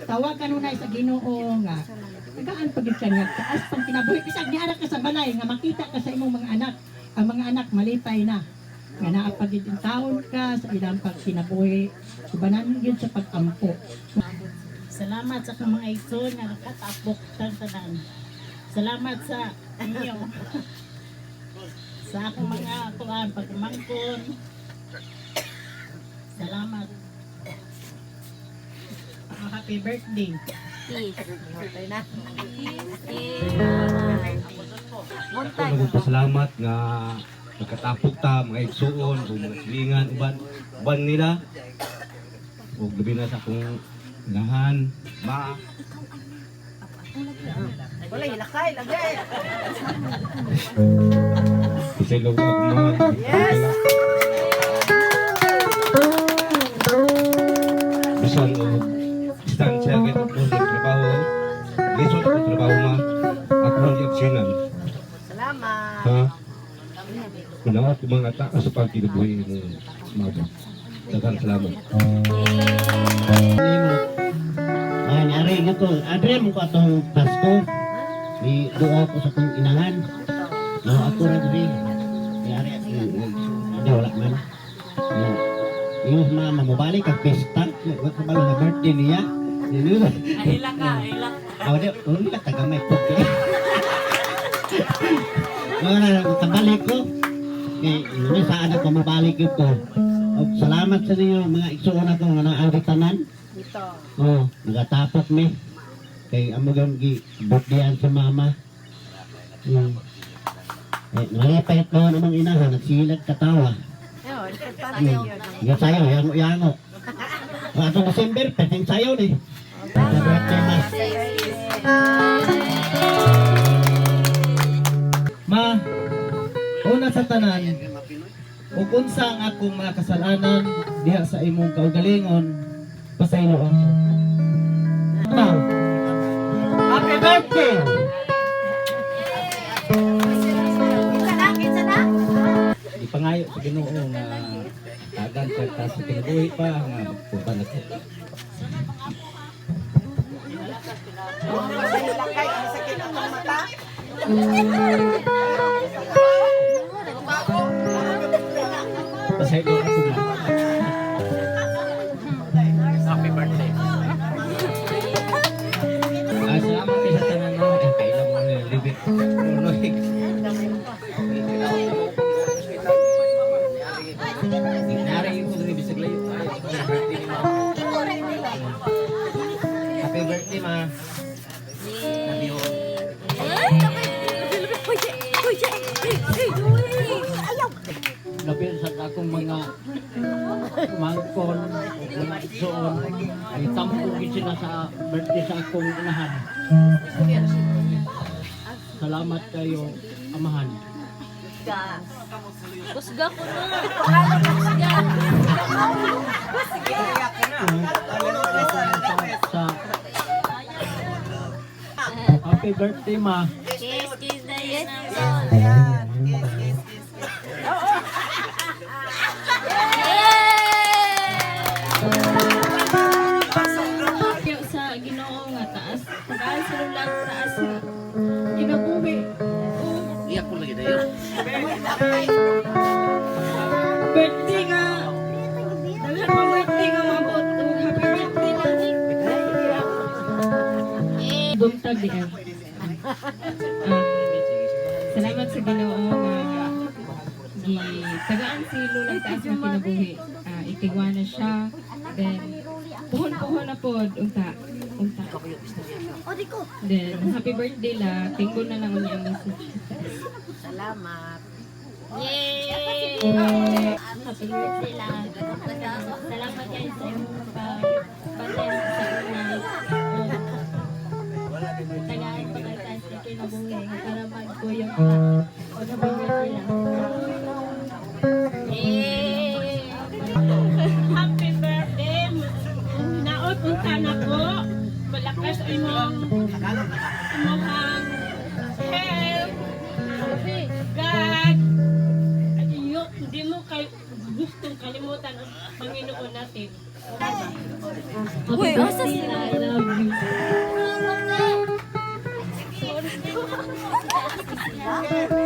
Tawag kanunay sa Ginoo nga tagaan pagid siya nga taas pang kinabuhi bisag ni anak ka sa balay nga makita ka sa imong mga anak. Ang mga anak malipay na. Nga naa pagid in taon ka sa ilang pagkinabuhi. Ibanan gyud sa pag-ampo. Salamat sa mga igsoon nga nakatapok sa tanan. Salamat sa inyo. Sa akong mga kuan pagmangkon. Salamat. Happy birthday. Salamat nga nagkatapok ta mga igsuon o mga silingan uban nila o gabi na sa akong inahan Wala hilakay, lagay. Isay lang ako mga Yes. bisan o distansya kita po sa trabaho lisod ako trabaho ako ang yaksinan Salamat. ha kunawat yung mga taas sa pagkinubuhi mo mga daghang salamat. Ay, nari ko. Adre mo ko atong Pasko. Di doa ko sa kong inahan. No, ako ra diri. Yari ada wala man. Yung mama mo balik ka pesta. Wag ka balo na birthday niya. Ahila ka, ahila. Aw di, ulit tagamay po. Wala kabalik ko. Kay saan ako mabalik ko. Salamat sa ninyo mga igsuon ako nga naari tanan. Dito. Oh, nagatapok mi. Kay amo gyud gi birthdayan sa mama. Nalipay ko namang inahan nagsilag katawa. Ayun, importante yun. Yung sayo, yango. Atong December, peteng sayo ni. Happy birthday, ma. Ma, una sa tanan, ug unsa ang akong mga kasalanan diha sa imong kaugalingon, pasaylo ako. Ma, happy birthday! Ipangayo sa Ginoo nga tagan siya ta sa kinabuhi pa nga magpunta na ko. Hilakay, ang sakit ang mata. Pasaylo ako na. Happy birthday. Salamat kayo sa tanan mo. Kailan mo na libit. Nari yung kung ibig layo. Happy birthday, ma. Happy birthday. Lapit sa akong mga mangkon, mga igsoon, ay tampugin sila sa birthday sa akong inahan. Salamat kayo, amahan. Kusga ko na. Sa happy birthday, ma. Kiss, kiss na yun. Ayan. Yes, yes, yes. Sa Ginoo nga taas, tagaan sa lulang taas nga kinabuhi. Iyak ko lagi dayo. Birthday nga. Daghan mo birthday nga mabot. Happy birthday na. Buntag di ay. Salamat sa Ginoo nga tagaan si lulang taas nga kinabuhi. Itigwa na siya. Then puhon-puhon na pod unta. Then happy birthday la. Tingko na lang niya ang message. Salamat. Yay! Happy birthday lang. Salamat guys sa iyong pag-attend sa unay. Tagaan pag-attend sa kinabuhi. Para mag-kuyong ka. Happy birthday lang. Yay! Happy birthday. Naot unta na ko. Malakas imong hair. God. Hindi mo gustong kalimutan ang Panginoon natin. Happy birthday, I love you. Yes.